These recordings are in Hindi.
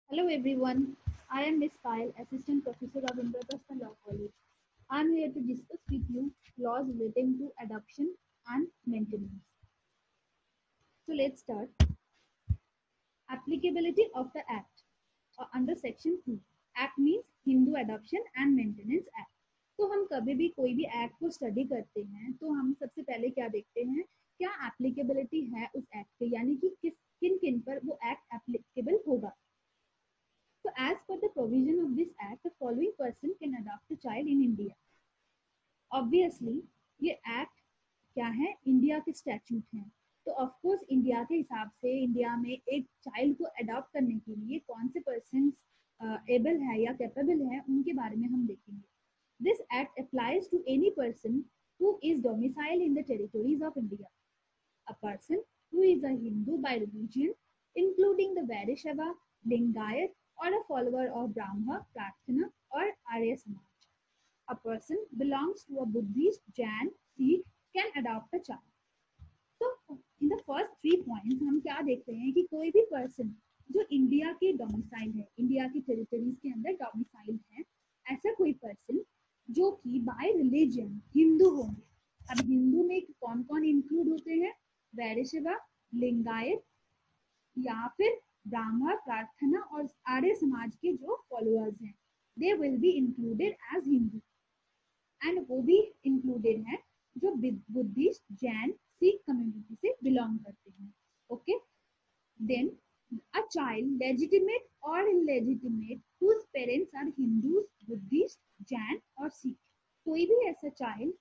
Hello everyone, I am Miss Pyle, Assistant Professor of Indraprastha Law College. I am here to discuss with you laws relating to adoption and maintenance. So let's start. Applicability of the Act under Section 2. Act means Hindu Adoption and Maintenance Act. तो हम कभी भी कोई भी एक्ट को स्टडी करते हैं तो हम सबसे पहले क्या देखते हैं, क्या एप्लीकेबिलिटी है उस एक्ट के, यानी कि किन किन पर वो एक्ट एप्लीकेबल होगा. So as per the provision of this act, the following person can adopt a child in India. Obviously, ये एक्ट क्या है, इंडिया के स्टैट्यूट हैं. तो ऑफ कोर्स इंडिया के हिसाब से इंडिया में एक चाइल्ड को अडॉप्ट करने के लिए कौन से पर्सन एबल है या कैपेबल है, उनके बारे में हम देखेंगे. This act applies to any person who is domiciled in the territories of India. A person who is a Hindu by religion, including the Vaishnava, Lingayat, or a follower of Brahma, Prarthana, or Arya Samaj. A person belongs to a Buddhist, Jain, Sikh can adopt a child. So, in the first 3 points, हम क्या देखते हैं कि कोई भी पर्सन जो इंडिया के डोमिसाइल है, इंडिया की टेरिटरीज के अंदर डोमिसाइल है, ऐसा कोई पर्सन जो कि बाय रिलीजन हिंदू होंगे. अब हिंदू में कौन कौन इंक्लूड होते हैं, वैष्णव, लिंगायत या फिर ब्राह्मण, प्रार्थना और आर्य समाज के जो फॉलोअर्स हैं, they will be included as Hindu. And वो भी इंक्लूडेड है जो बुद्धिस्ट, जैन, सिख कम्युनिटी से बिलोंग करते हैं. Okay, then a child, legitimate or illegitimate, whose parents are Hindus, Buddhist, Jain or Sikh. कोई भी ऐसा child,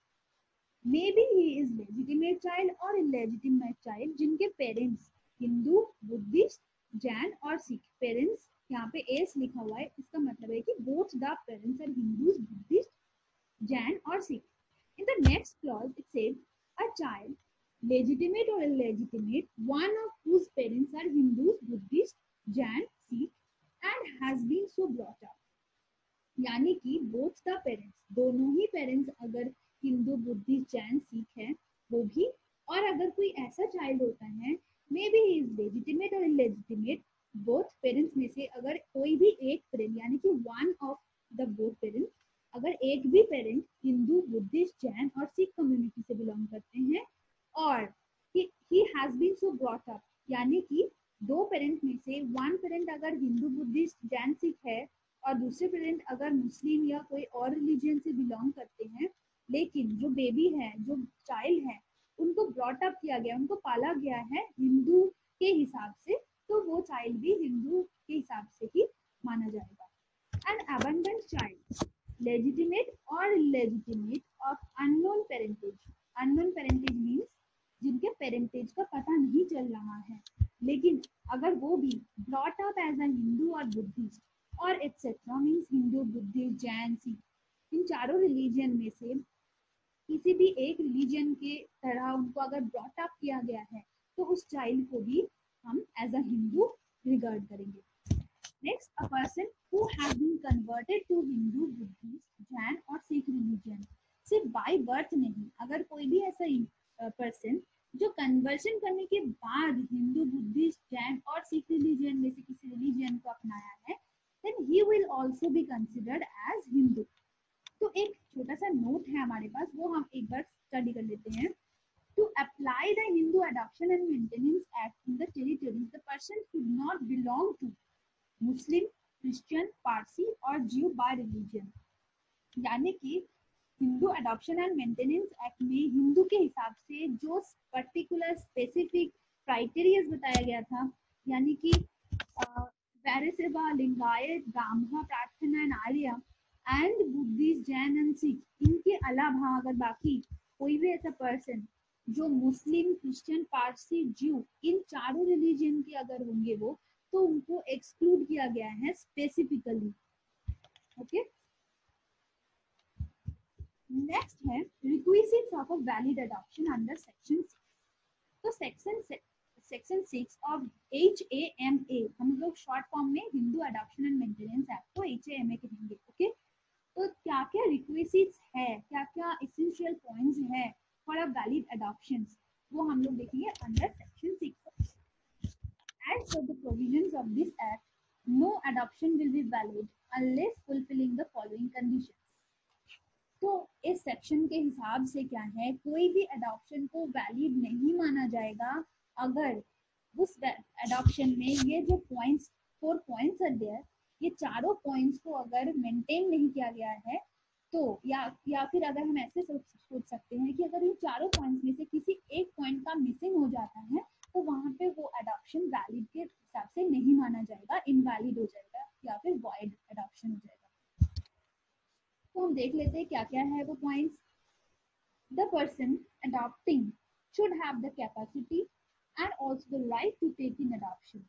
maybe he is legitimate child or illegitimate child, जिनके पेरेंट्स हिंदू, बुद्धिस्ट, जैन और सिख. पेरेंट्स यहाँ पे एस लिखा हुआ है, इसका मतलब है कि both the parents are Hindus, Buddhist, Jain or Sikh. In the next clause it said a child, legitimate or illegitimate, one of whose parents are Hindus, Buddhist, Jain, Sikh and has been so brought up. यानी कि both the parents, दोनों ही पेरेंट्स अगर हिंदू, बुद्धिस्ट, जैन, सिख है वो भी, और अगर कोई ऐसा चाइल्ड होता है, may be he is legitimate और इलेजिटिमेट, बोथ पेरेंट्स में से अगर कोई भी एक पेरेंट, यानी कि one of the both parents, अगर एक भी पेरेंट हिंदू, बुद्धिस्ट, जैन और सिख कम्युनिटी से बिलोंग करते हैं, और he has been so brought up, यानी कि दो पेरेंट में से वन पेरेंट अगर हिंदू, बुद्धिस्ट, जैन, सिख है और दूसरे पेरेंट अगर मुस्लिम या कोई और रिलीजन से बिलोंग करते हैं, लेकिन जो बेबी है, जो चाइल्ड है, उनको ब्रॉट अप किया गया, उनको पाला गया है हिंदू के हिसाब से, तो वो चाइल्ड भी हिंदू के हिसाब से ही माना जाएगा. एन अबंडेंट चाइल्ड, लेजिटिमेट और illegitimate of unknown parentage. Unknown parentage means जिनके पेरेंटेज का पता नहीं चल रहा है, लेकिन अगर वो भी brought up as a Hindu और बुद्धिस्ट और etcetera, means Hindu, Buddhist, Jain, Sikh, इन चारों रिलीजन में से किसी भी एक रिलीजन के तरह उनको अगर ब्रॉट अप किया गया है, तो उस चाइल्ड को भी हम एज अ हिंदू रिगार्ड करेंगे. Next, a person who has been converted to Hindu, Buddhist, Jain और सिख रिलीजन. सिर्फ बाय बर्थ नहीं, अगर कोई भी ऐसा पर्सन जो कन्वर्शन करने के बाद हिंदू, बुद्धिस्ट, जैन और सिख रिलीजन में से किसी रिलीजन को अपनाया है, then he will also be considered as Hindu. तो एक छोटा सा नोट है हमारे पास, वो हम एक बार स्टडी कर लेते हैं. To apply the Hindu Adoption and Maintenance Act in the territories, the person should not belong to Muslim, Christian, Parsi और Jew by religion. यानी कि Hindu adoption and maintenance act में हिंदू के हिसाब से जो पर्टिकुलर स्पेसिफिक क्राइटेरियाज बताया गया था, यानी कि वैष्णव, लिंगायत, ब्राह्मण, प्रार्थना and Arya and Buddhist, Jain and Sikh, इनके अलावा अगर बाकी कोई भी ऐसा पर्सन जो मुस्लिम, क्रिश्चियन, पारसी, ज्यू, इन चारों रिलीजन के अगर होंगे वो, तो उनको एक्सक्लूड किया गया है स्पेसिफिकली. ओके, नेक्स्ट है requisites of a valid adoption under section 6. तो सेक्शन 6 ऑफ HAMA, हम लोग शॉर्ट फॉर्म में Hindu adoption and maintenance act को HAMA कहेंगे. ओके, तो क्या क्या रिक्विजिट्स है, क्या क्या एसेंशियल पॉइंट्स है फॉर अ वैलिड अडॉप्शन, वो हम लोग देखेंगे under section 6. As per the provisions of this act, no adoption will be valid unless fulfilling the following conditions. तो इस सेक्शन के हिसाब से क्या है, कोई भी एडॉप्शन को वैलिड नहीं माना जाएगा अगर उस एडॉप्शन में ये जो पॉइंट्स 4 पॉइंट्स आर देयर, ये चारों पॉइंट्स को अगर मेंटेन नहीं किया गया है, तो या फिर अगर हम ऐसे सोच सकते हैं कि अगर इन चारों पॉइंट्स में से किसी एक पॉइंट का मिसिंग हो जाता है तो वहां पे वो एडॉप्शन वैलिड के हिसाब से नहीं माना जाएगा, इनवैलिड हो जाएगा या फिर वॉइड एडॉप्शन हो जाएगा। तो हम देख लेते हैं क्या क्या है वो points. The person adopting should have the capacity and also the right to take in adoption.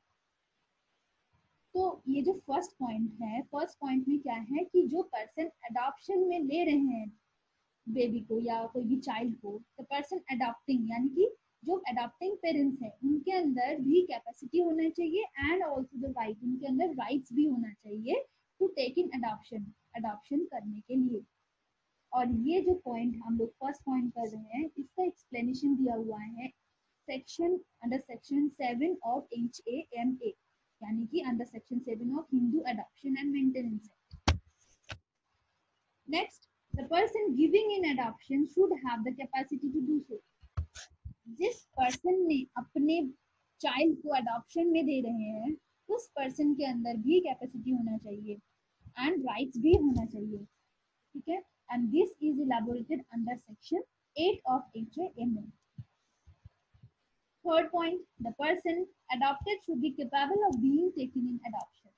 तो ये जो फर्स्ट पॉइंट है, फर्स्ट पॉइंट में क्या है कि जो पर्सन अडॉप्शन में ले रहे हैं बेबी को या कोई भी चाइल्ड को, द पर्सन अडॉप्टिंग यानी कि जो अडॉप्टिंग पेरेंट्स है उनके अंदर भी कैपेसिटी होना चाहिए एंड ऑल्सो द राइट, उनके अंदर राइट्स भी होना चाहिए to take in adoption, adoption करने के लिए। और ये जो पॉइंट हम लोग फर्स्ट पॉइंट कर रहे हैं इसका एक्सप्लेनेशन दिया हुआ है section under section 7 of HAMA, यानी कि under section 7 of Hindu adoption and maintenance act. Next, the person giving in adoption should have the capacity to do so. जिस पर्सन ने अपने चाइल्ड को अडॉप्शन में दे रहे हैं उस पर्सन के अंदर भी कैपेसिटी होना चाहिए एंड राइट्स भी होना चाहिए, ठीक है। And this is elaborated under section 8 of HAMA। Third point, the person adopted should be capable of being taken in adoption.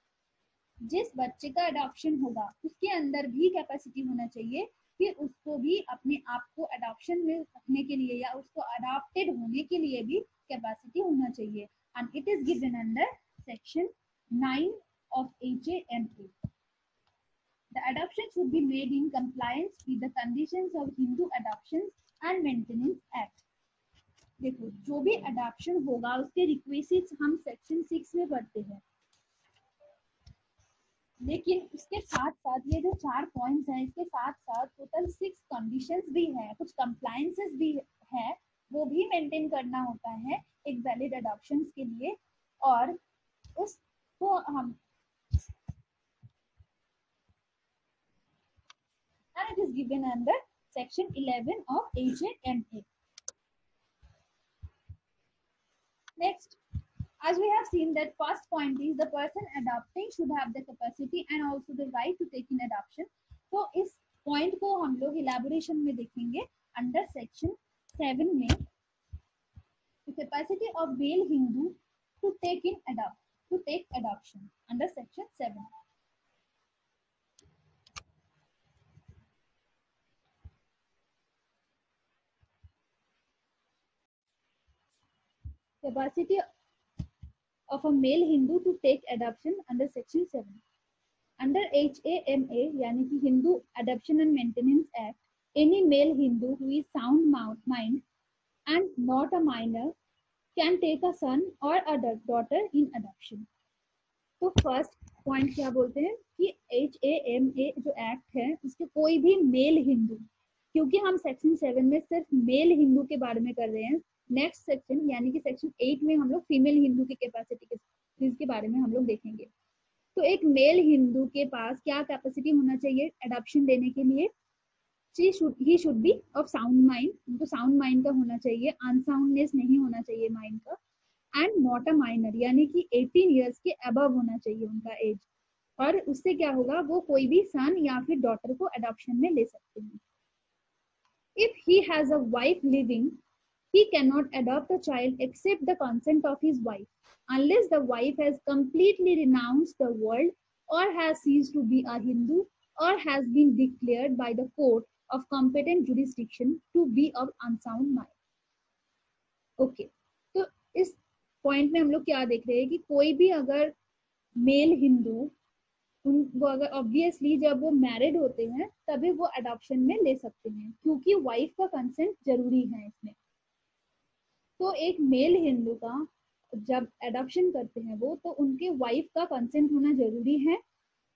जिस बच्चे का अडॉप्शन होगा उसके अंदर भी कैपेसिटी होना चाहिए कि उसको भी अपने आप को अडॉप्शन में रखने के लिए या उसको अडॉप्टेड होने के लिए भी कैपेसिटी होना चाहिए। And it is given under section 9 of HAMA. The adoption should be made in compliance with the conditions of Hindu Adoptions and Maintenance Act. देखो, जो भी अडॉप्शन होगा उसके रिक्वेजिट्स हम सेक्शन 6 में पढ़ते हैं, लेकिन उसके साथ साथ ये जो 4 पॉइंट्स हैं इसके साथ साथ टोटल 6 कंडीशंस भी है, कुछ कंप्लायंसेस भी है, वो भी मेंटेन करना होता है एक वैलिड अडॉप्शन के लिए। और उसको हम and it is given under section 11 of HAMA. Next, as we have seen that first point is the person adopting should have the capacity and also the right to take in adoption. तो इस पॉइंट को हम लोग इलेबोरेशन में देखेंगे अंडर सेक्शन 7 में, capacity of male Hindu to take adoption under section 7। Capacity of a male Hindu to take adoption under section 7. Under HAMA यानी कि Hindu Adoption and Maintenance Act, any male Hindu who is sound mind and not a minor can take a son or a daughter in adoption. तो फर्स्ट पॉइंट क्या बोलते हैं कि HAMA जो एक्ट है उसके कोई भी मेल हिंदू, क्योंकि हम सेक्शन 7 में सिर्फ मेल हिंदू के बारे में कर रहे हैं, नेक्स्ट सेक्शन यानी कि सेक्शन 8 में हम लोग फीमेल हिंदू की कैपेसिटी के बारे में हम लोग देखेंगे। तो एक मेल हिंदू के पास क्या कैपेसिटी होना चाहिए अडॉप्शन देने के लिए? He should be of sound mind, उनको साउंड माइंड का होना चाहिए, अनसाउंडनेस नहीं होना चाहिए माइंड का, एंड नॉट अ माइनर यानी कि 18 इयर्स के अबव होना चाहिए उनका एज। और उससे क्या होगा, वो कोई भी सन या फिर डॉटर को अडॉप्शन में ले सकते हैं। If he has a wife living, he cannot adopt a child except the consent of his wife unless the wife has completely renounced the world or has ceased to be a Hindu or has been declared by the court of competent jurisdiction to be of unsound mind. Okay, तो इस पॉइंट में हम लोग क्या देख रहे हैं कि कोई भी अगर मेल हिंदू, वो अगर ऑब्वियसली जब वो मैरिड होते हैं तभी वो अडॉप्शन में ले सकते हैं, क्योंकि वाइफ का कंसेंट जरूरी है इसमें। तो एक मेल हिंदू का जब अडॉप्शन करते हैं वो, तो उनके वाइफ का कंसेंट होना जरूरी है,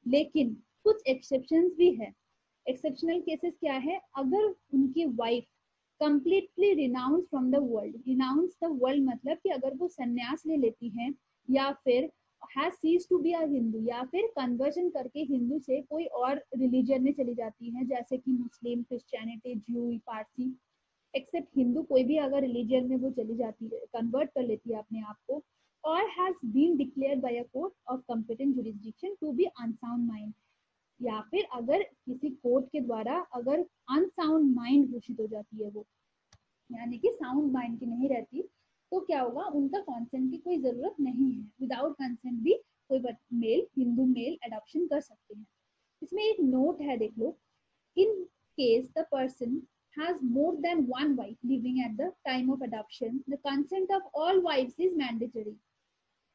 लेकिन कुछ एक्सेप्शंस भी है। एक्सेप्शनल केसेस क्या है, अगर उनकी wife completely renounce from the world, renounce the world मतलब कि अगर वो संन्यास ले लेती हैं या फिर has ceased to be a Hindu, या फिर कन्वर्जन करके हिंदू से कोई और रिलीजन में चली जाती है, जैसे कि मुस्लिम, क्रिश्चियनिटी, ज्यू, पारसी, एक्सेप्ट हिंदू, कोई भी अगर रिलीजन में वो चली जाती है, कन्वर्ट कर लेती है अपने आप को, और has been declared by a court of competent jurisdiction to be unsound mind, या फिर अगर किसी कोर्ट के द्वारा अगर अनसाउंड माइंड घोषित हो जाती है वो, यानी कि साउंड माइंड की नहीं रहती, तो क्या होगा, उनका कंसेंट की कोई जरूरत नहीं है, विदाउट कंसेंट भी कोई मेल, हिंदू मेल अडॉप्शन कर सकते हैं। इसमें एक नोट है, देख लो, in case the person has more than one wife living at the time of adoption, the consent of all wives is mandatory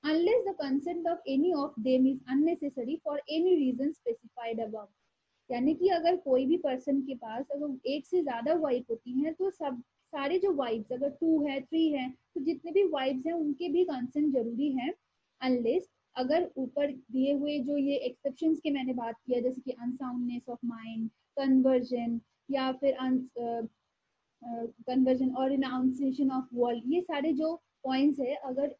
unless the consent of any of them is unnecessary for any reason specified above। यानी कि अगर कोई भी पर्सन के पास अगर एक से ज्यादा वाइफ होती हैं, तो सब सारे जो वाइफ्स, अगर 2 है 3 है, तो जितने भी वाइफ्स हैं उनके भी कंसेंट जरूरी है, अनलेस अगर ऊपर दिए हुए जो ये एक्सेप्शंस के मैंने बात किया, जैसे कि अनसाउंडनेस ऑफ माइंड, कन्वर्जन, या फिर कन्वर्जन और रिनाउंसिएशन ऑफ वर्ल्ड, ये सारे जो पॉइंट्स है, अगर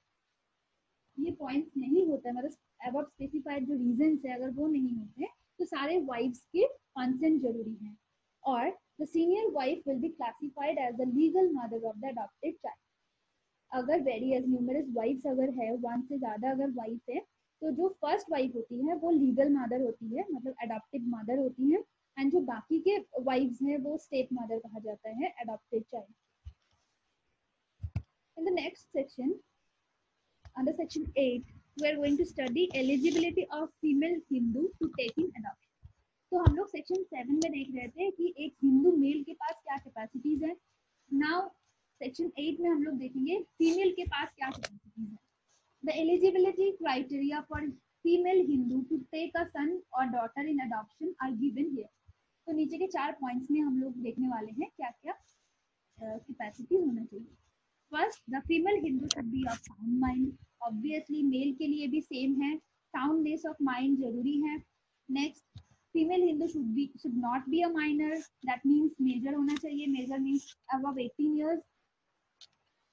ये पॉइंट्स नहीं होता है, मतलब अबव स्पेसिफाइड जो रीजंस है अगर वो नहीं होते, तो सारे वाइफ्स के कंसेंट जरूरी है, और the senior wife will be classified as the legal mother of the adopted child. अगर वेरियस न्यूमरस वाइफ्स अगर है, वन से ज्यादा अगर वाइफ है, तो जो फर्स्ट वाइफ होती है वो लीगल मदर होती है, मतलब अडॉप्टेड मदर होती है, एंड जो बाकी के वाइफ्स हैं वो स्टेट मदर कहा जाता है adopted child. In the next section, under section 8, we are going to study eligibility of female Hindu to take in adoption। तो हम लोग सेक्शन 7 में देख रहे थे कि एक हिंदू मेल के पास क्या कैपेसिटीज है। नाउ सेक्शन 8 में हम लोग देखेंगे फीमेल के पास क्या कैपेसिटीज है। The eligibility criteria for female Hindu to take a son और daughter in adoption are given here. तो नीचे के 4 पॉइंट्स में हम लोग देखने वाले हैं क्या क्या कैपेसिटी होना चाहिए। First, the female Hindu should be of sound mind. Obviously male के लिए भी सेम है, साउंडनेस ऑफ माइंड जरूरी है। Next, female Hindu should not be a minor, that means major होना चाहिए, major means above 18 years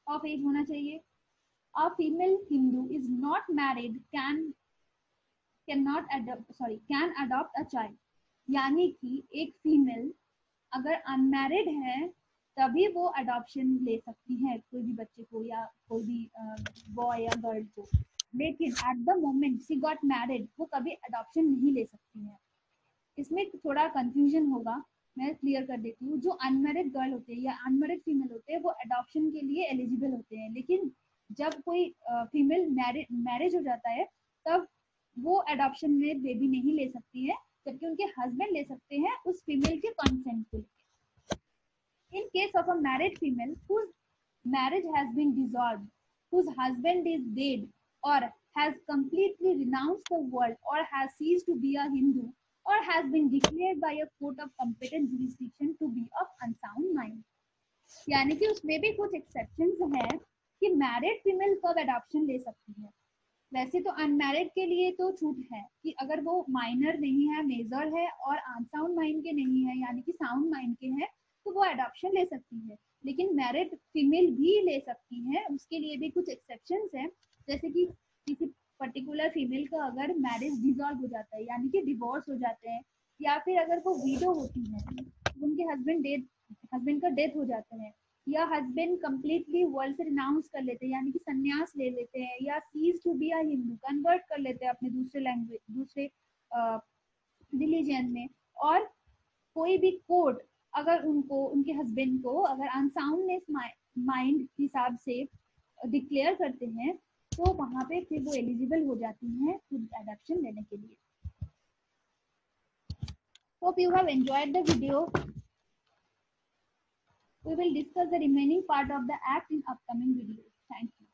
of age होना चाहिए। A female Hindu is not married can adopt a child, यानी कि एक फीमेल अगर अनमैरिड है तभी वो अडॉप्शन ले सकती है कोई भी बच्चे को या कोई भी बॉय या गर्ल को, लेकिन at the moment she got married वो कभी अडॉप्शन नहीं ले सकती है। इसमें थोड़ा कंफ्यूजन होगा, मैं क्लियर कर देती हूँ। जो अनमैरिड गर्ल होते हैं या अनमैरिड फीमेल होते हैं वो अडॉप्शन के लिए एलिजिबल होते हैं, लेकिन जब कोई फीमेल मैरिज हो जाता है तब वो अडॉप्शन में बेबी नहीं ले सकती है, जबकि उनके हस्बैंड ले सकते हैं उस फीमेल के कंसेंट को। In case of a married female whose marriage has been dissolved, whose husband is dead, or has completely renounced the world, or has ceased to be a Hindu, or has been declared by a court of competent jurisdiction to be of unsound mind। यानी कि उसमें भी कुछ एक्सेप्शंस हैं कि मैरिड फीमेल कब अडॉप्शन ले सकती है। वैसे तो अनमैरिड के लिए तो छूट है कि अगर वो माइनर नहीं है, मेजर है और अनसाउंड माइंड के नहीं है, यानी कि साउंड माइंड के हैं, तो वो अडॉप्शन ले सकती है। लेकिन मैरिड फीमेल भी ले सकती है, उसके लिए भी कुछ एक्सेप्शंस हैं, जैसे कि किसी पर्टिकुलर फीमेल का अगर मैरिज डिसॉल्व हो जाता है, यानी कि डिवोर्स हो जाते हैं, या फिर अगर वो विडो होती है, उनके हस्बैंड का डेथ हो जाता है, या हस्बैंड कंप्लीटली वर्ल्ड से रिनाउंस कर लेते हैं, यानी कि संन्यास ले लेते हैं, या cease to be a Hindu, convert कर लेते हैं अपने दूसरे लैंग्वेज, दूसरे रिलीजन में, और कोई भी कोर्ट अगर उनको, उनके हस्बैंड को अगर अनसाउंडनेस माइंड हिसाब से डिक्लेयर करते हैं, तो वहां पे फिर वो एलिजिबल हो जाती हैं खुद अडॉप्शन लेने के लिए। Hope you have enjoyed the video. We will discuss the remaining part of the act in upcoming videos. Thank you.